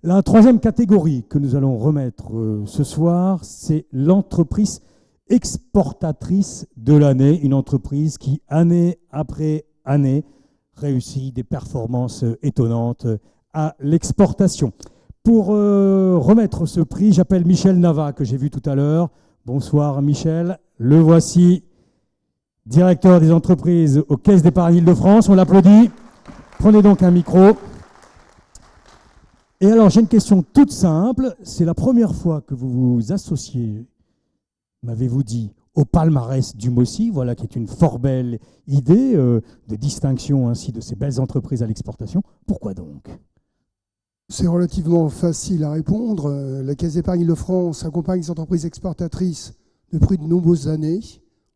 La troisième catégorie que nous allons remettre ce soir, c'est l'entreprise exportatrice de l'année, une entreprise qui, année après année, réussit des performances étonnantes à l'exportation. Pour remettre ce prix, j'appelle Michel Nava, que j'ai vu tout à l'heure. Bonsoir Michel, le voici, directeur des entreprises aux Caisses d'Épargne Île-de-France. On l'applaudit. Prenez donc un micro. Et alors, j'ai une question toute simple. C'est la première fois que vous vous associez, m'avez-vous dit, au palmarès du MOSI, voilà, qui est une fort belle idée de distinction ainsi de ces belles entreprises à l'exportation. Pourquoi donc ? C'est relativement facile à répondre. La Caisse d'Épargne Île-de-France accompagne les entreprises exportatrices depuis de nombreuses années.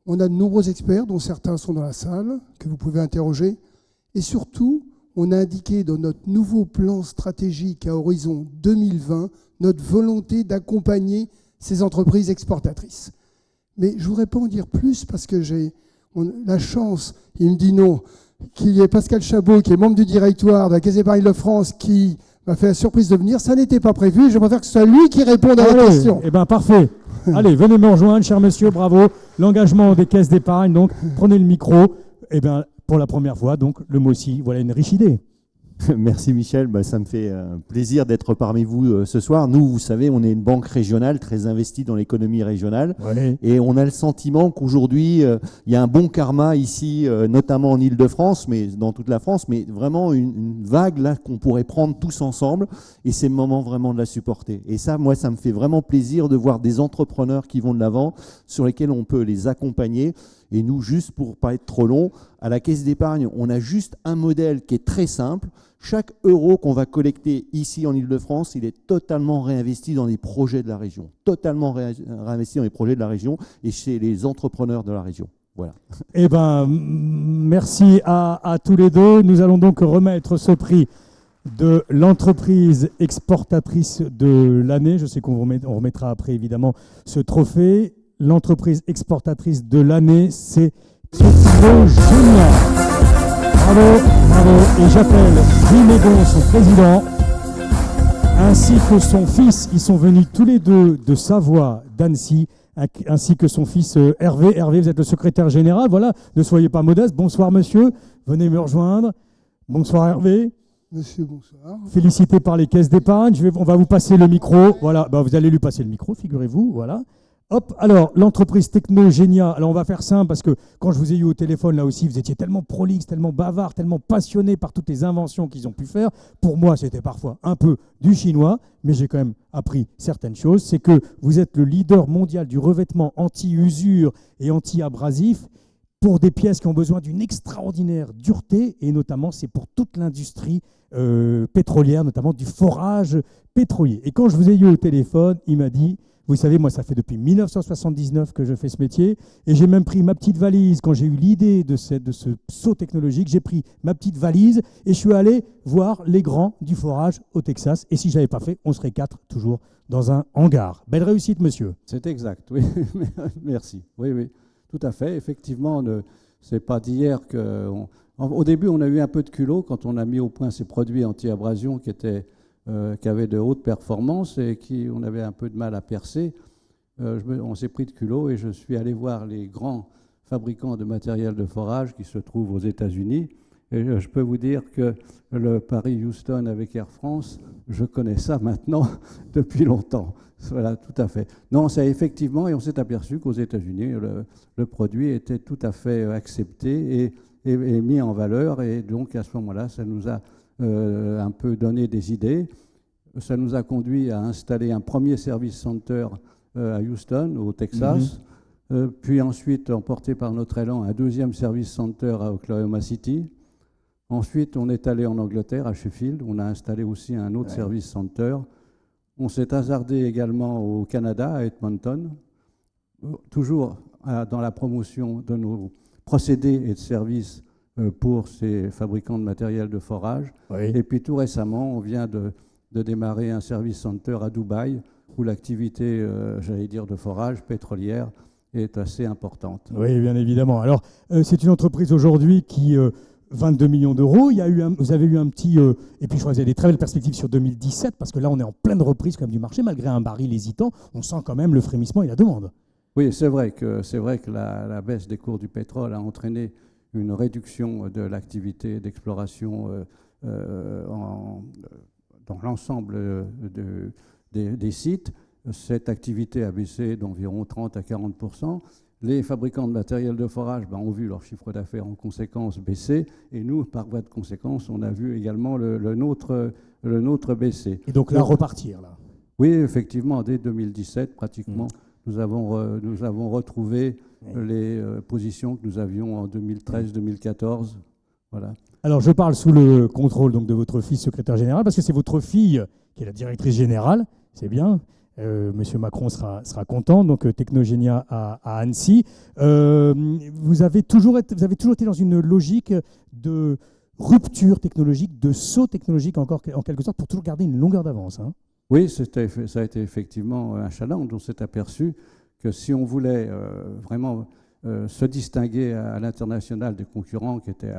On a de nombreux experts, dont certains sont dans la salle, que vous pouvez interroger. Et surtout, on a indiqué dans notre nouveau plan stratégique à horizon 2020 notre volonté d'accompagner ces entreprises exportatrices. Mais je ne voudrais pas en dire plus parce que j'ai la chance, il me dit non, qu'il y ait Pascal Chabot, qui est membre du directoire de la Caisse d'Épargne Île-de-France, qui m'a fait la surprise de venir. Ça n'était pas prévu. Je préfère que ce soit lui qui réponde à la question. Eh bien, parfait. Allez, venez me rejoindre, cher monsieur, bravo. L'engagement des caisses d'épargne, donc prenez le micro. Eh bien, pour la première fois, donc le MOSI, voilà une riche idée. Merci Michel, ça me fait plaisir d'être parmi vous ce soir. Nous, vous savez, on est une banque régionale très investie dans l'économie régionale. Ouais. Et on a le sentiment qu'aujourd'hui, il y a un bon karma ici, notamment en Île-de-France, mais dans toute la France, mais vraiment une vague là qu'on pourrait prendre tous ensemble. Et c'est le moment vraiment de la supporter. Et ça, moi, ça me fait vraiment plaisir de voir des entrepreneurs qui vont de l'avant, sur lesquels on peut les accompagner. Et nous, juste pour ne pas être trop long, à la Caisse d'épargne, on a juste un modèle qui est très simple. Chaque euro qu'on va collecter ici en Île-de-France, il est totalement réinvesti dans les projets de la région. Totalement réinvesti dans les projets de la région et chez les entrepreneurs de la région. Voilà. Eh bien, merci à tous les deux. Nous allons donc remettre ce prix de l'entreprise exportatrice de l'année. Je sais qu'on remettra après, évidemment, ce trophée. L'entreprise exportatrice de l'année, c'est Technogenia. Bravo, bravo. Et j'appelle Guy Mégon, son président, ainsi que son fils. Ils sont venus tous les deux de Savoie, d'Annecy, ainsi que son fils Hervé. Hervé, vous êtes le secrétaire général. Voilà, ne soyez pas modeste. Bonsoir, monsieur. Venez me rejoindre. Bonsoir, Hervé. Monsieur, bonsoir. Félicité par les caisses d'épargne. On va vous passer le micro. Voilà, vous allez lui passer le micro, figurez-vous. Voilà. Hop, alors, l'entreprise Technogenia, alors on va faire simple parce que quand je vous ai eu au téléphone, là aussi, vous étiez tellement prolixe, tellement bavard, tellement passionné par toutes les inventions qu'ils ont pu faire. Pour moi, c'était parfois un peu du chinois, mais j'ai quand même appris certaines choses. C'est que vous êtes le leader mondial du revêtement anti-usure et anti-abrasif pour des pièces qui ont besoin d'une extraordinaire dureté, et notamment, c'est pour toute l'industrie pétrolière, notamment du forage pétrolier. Et quand je vous ai eu au téléphone, il m'a dit... Vous savez, moi, ça fait depuis 1979 que je fais ce métier et j'ai même pris ma petite valise. Quand j'ai eu l'idée de ce saut technologique, j'ai pris ma petite valise et je suis allé voir les grands du forage au Texas. Et si je ne l'avais pas fait, on serait 4 toujours dans un hangar. Belle réussite, monsieur. C'est exact, oui. Merci. Oui, oui, tout à fait. Effectivement, ce n'est pas d'hier que... Au début, on a eu un peu de culot quand on a mis au point ces produits anti-abrasion qui avaient de hautes performances et on avait un peu de mal à percer. On s'est pris de culot et je suis allé voir les grands fabricants de matériel de forage qui se trouvent aux États-Unis. Et je peux vous dire que le Paris-Houston avec Air France, je connais ça maintenant depuis longtemps. Voilà, tout à fait. Non, c'est effectivement, et on s'est aperçu qu'aux États-Unis, le produit était tout à fait accepté et mis en valeur. Et donc, à ce moment-là, ça nous a un peu donné des idées. Ça nous a conduit à installer un premier service center à Houston, au Texas. Puis ensuite, emporté par notre élan, un deuxième service center à Oklahoma City. Ensuite, on est allé en Angleterre, à Sheffield. On a installé aussi un autre service center. On s'est hasardé également au Canada, à Edmonton, toujours dans la promotion de nos procédés et de services pour ces fabricants de matériel de forage. Oui. Et puis tout récemment, on vient de démarrer un service center à Dubaï, où l'activité, j'allais dire, de forage pétrolière est assez importante. Oui, bien évidemment. Alors, c'est une entreprise aujourd'hui qui 22 millions d'euros. Vous avez eu un petit... et puis je crois que vous avez des très belles perspectives sur 2017, parce que là, on est en pleine reprise quand même du marché, malgré un baril hésitant. On sent quand même le frémissement et la demande. Oui, c'est vrai que la baisse des cours du pétrole a entraîné une réduction de l'activité d'exploration dans l'ensemble des sites. Cette activité a baissé d'environ 30 à 40%. Les fabricants de matériel de forage ont vu leur chiffre d'affaires en conséquence baisser, et nous, par voie de conséquence, on a vu également le nôtre baisser. Et donc là, repartir là. Oui, effectivement, dès 2017, pratiquement, nous avons retrouvé les positions que nous avions en 2013-2014. Voilà. Alors, je parle sous le contrôle donc, de votre fille secrétaire générale, parce que c'est votre fille qui est la directrice générale, c'est bien. Monsieur Macron sera content, donc Technogénia à Annecy. Vous avez toujours été dans une logique de rupture technologique, de saut technologique en quelque sorte, pour toujours garder une longueur d'avance. Hein. Oui, ça a été effectivement un challenge. On s'est aperçu que si on voulait vraiment se distinguer à l'international des concurrents qui étaient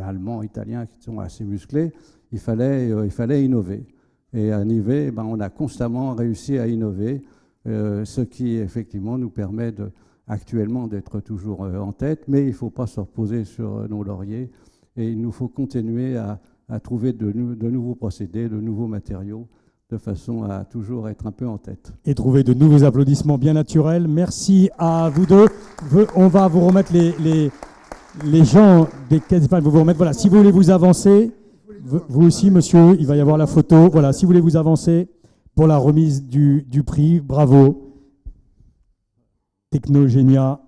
allemands, italiens, qui sont assez musclés, il fallait innover. Et à innover, on a constamment réussi à innover, ce qui effectivement nous permet actuellement d'être toujours en tête, mais il ne faut pas se reposer sur nos lauriers et il nous faut continuer à trouver de nouveaux procédés, de nouveaux matériaux, de façon à toujours être un peu en tête. Et trouver de nouveaux applaudissements bien naturels. Merci à vous deux. On va vous remettre les gens des caisses d'épargne. Vous remettre. Voilà, si vous voulez vous avancer, vous aussi, monsieur, il va y avoir la photo. Voilà, si vous voulez vous avancer pour la remise du prix, bravo. Technogénia.